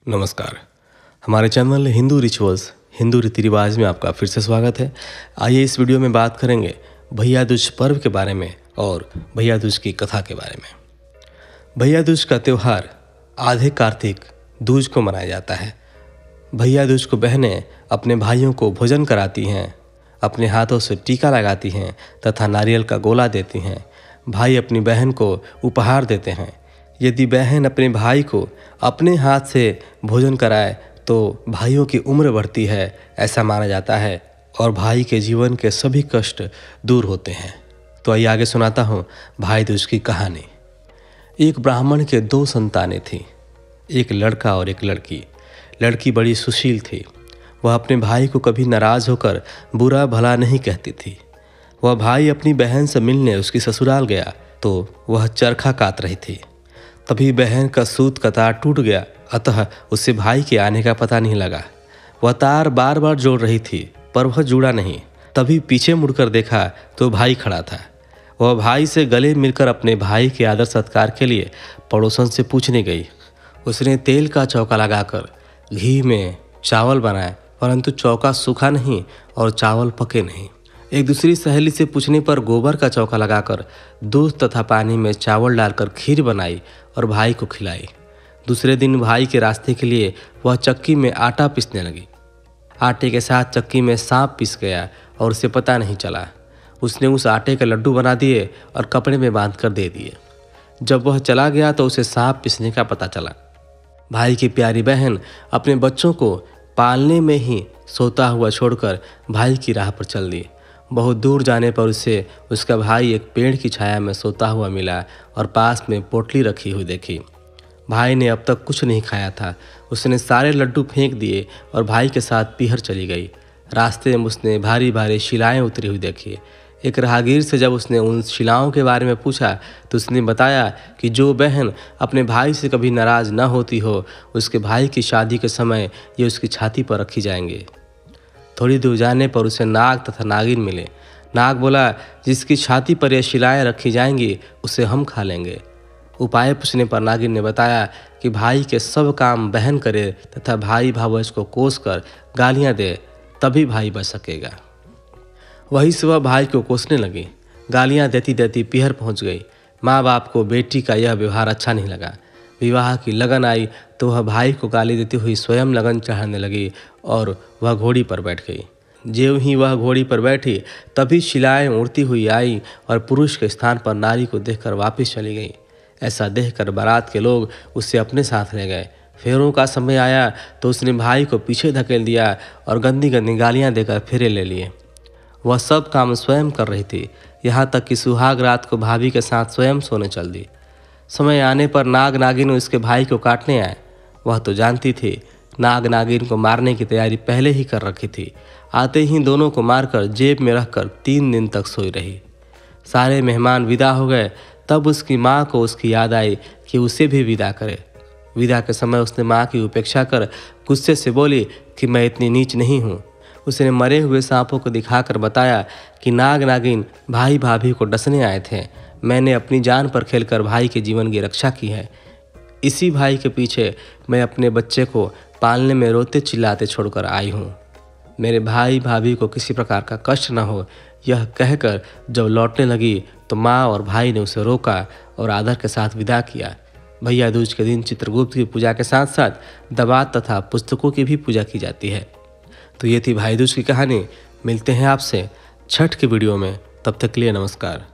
नमस्कार। हमारे channel Hindu rituals Hindu रीति रिवाज में आपका फिर से स्वागत है। आइए इस वीडियो में बात करेंगे भैया दूज पर्व के बारे में और भैया दूज की कथा के बारे में। भैया दूज का त्यौहार आधे कार्तिक दूज को मनाया जाता है। भैया दूज को बहनें अपने भाइयों को भोजन कराती हैं, अपने हाथों से टीका लगाती हैं तथा नारियल का गोला देती हैं। भाई अपनी बहन को उपहार देते हैं। यदि बहन अपने भाई को अपने हाथ से भोजन कराए तो भाइयों की उम्र बढ़ती है, ऐसा माना जाता है और भाई के जीवन के सभी कष्ट दूर होते हैं। तो आइए आगे सुनाता हूँ भाई दूज की कहानी। एक ब्राह्मण के 2 संतानें थीं, एक लड़का और एक लड़की। लड़की बड़ी सुशील थी। वह अपने भाई को कभी नाराज़ होकर बुरा भला नहीं कहती थी। वह भाई अपनी बहन से मिलने उसकी ससुराल गया तो वह चरखा काट रही थी। तभी बहन का सूत का तार टूट गया, अतः उससे भाई के आने का पता नहीं लगा। वह तार बार बार जोड़ रही थी पर वह जुड़ा नहीं। तभी पीछे मुड़कर देखा तो भाई खड़ा था। वह भाई से गले मिलकर अपने भाई के आदर सत्कार के लिए पड़ोसन से पूछने गई। उसने तेल का चौका लगाकर घी में चावल बनाए, परंतु चौका सूखा नहीं और चावल पके नहीं। एक दूसरी सहेली से पूछने पर गोबर का चौका लगाकर दूध तथा पानी में चावल डालकर खीर बनाई और भाई को खिलाई। दूसरे दिन भाई के रास्ते के लिए वह चक्की में आटा पीसने लगी। आटे के साथ चक्की में सांप पिस गया और उसे पता नहीं चला। उसने उस आटे के लड्डू बना दिए और कपड़े में बांध कर दे दिए। जब वह चला गया तो उसे सांप पिसने का पता चला। भाई की प्यारी बहन अपने बच्चों को पालने में ही सोता हुआ छोड़कर भाई की राह पर चल दी। बहुत दूर जाने पर उसे उसका भाई एक पेड़ की छाया में सोता हुआ मिला और पास में पोटली रखी हुई देखी। भाई ने अब तक कुछ नहीं खाया था। उसने सारे लड्डू फेंक दिए और भाई के साथ पीहर चली गई। रास्ते में उसने भारी भारी शिलाएं उतरी हुई देखी। एक राहगीर से जब उसने उन शिलाओं के बारे में पूछा तो उसने बताया कि जो बहन अपने भाई से कभी नाराज़ न होती हो, उसके भाई की शादी के समय ये उसकी छाती पर रखी जाएंगे। थोड़ी दूर जाने पर उसे नाग तथा नागिन मिले। नाग बोला, जिसकी छाती पर ये शिलाएं रखी जाएंगी उसे हम खा लेंगे। उपाय पूछने पर नागिन ने बताया कि भाई के सब काम बहन करे तथा भाई भावज को कोस कर गालियां दे, तभी भाई बच सकेगा। वही सुबह भाई को कोसने लगी। गालियां देती देती पीहर पहुंच गई। माँ बाप को बेटी का यह व्यवहार अच्छा नहीं लगा। विवाह की लगन आई तो वह भाई को गाली देती हुई स्वयं लगन चढ़ाने लगी और वह घोड़ी पर बैठ गई। ज्यों ही वह घोड़ी पर बैठी तभी शिलाएं उड़ती हुई आई और पुरुष के स्थान पर नारी को देखकर वापस चली गई। ऐसा देखकर बारात के लोग उससे अपने साथ ले गए। फेरों का समय आया तो उसने भाई को पीछे धकेल दिया और गंदी गंदी गालियां देकर फेरे ले लिए। वह सब काम स्वयं कर रही थी, यहाँ तक कि सुहाग रात को भाभी के साथ स्वयं सोने चल दी। समय आने पर नाग नागिन उसके भाई को काटने आए। वह तो जानती थी नाग नागिन को मारने की तैयारी पहले ही कर रखी थी। आते ही दोनों को मारकर जेब में रखकर 3 दिन तक सोई रही। सारे मेहमान विदा हो गए तब उसकी माँ को उसकी याद आई कि उसे भी विदा करे। विदा के समय उसने माँ की उपेक्षा कर गुस्से से बोली कि मैं इतनी नीच नहीं हूँ। उसने मरे हुए सांपों को दिखाकर बताया कि नाग नागिन भाई भाभी को डसने आए थे। मैंने अपनी जान पर खेलकर भाई के जीवन की रक्षा की है। इसी भाई के पीछे मैं अपने बच्चे को पालने में रोते चिल्लाते छोड़कर आई हूँ। मेरे भाई भाभी को किसी प्रकार का कष्ट न हो, यह कहकर जब लौटने लगी तो माँ और भाई ने उसे रोका और आदर के साथ विदा किया। भैया दूज के दिन चित्रगुप्त की पूजा के साथ साथ दवात तथा पुस्तकों की भी पूजा की जाती है। तो ये थी भाई दूज की कहानी। मिलते हैं आपसे छठ के वीडियो में, तब तक के लिए नमस्कार।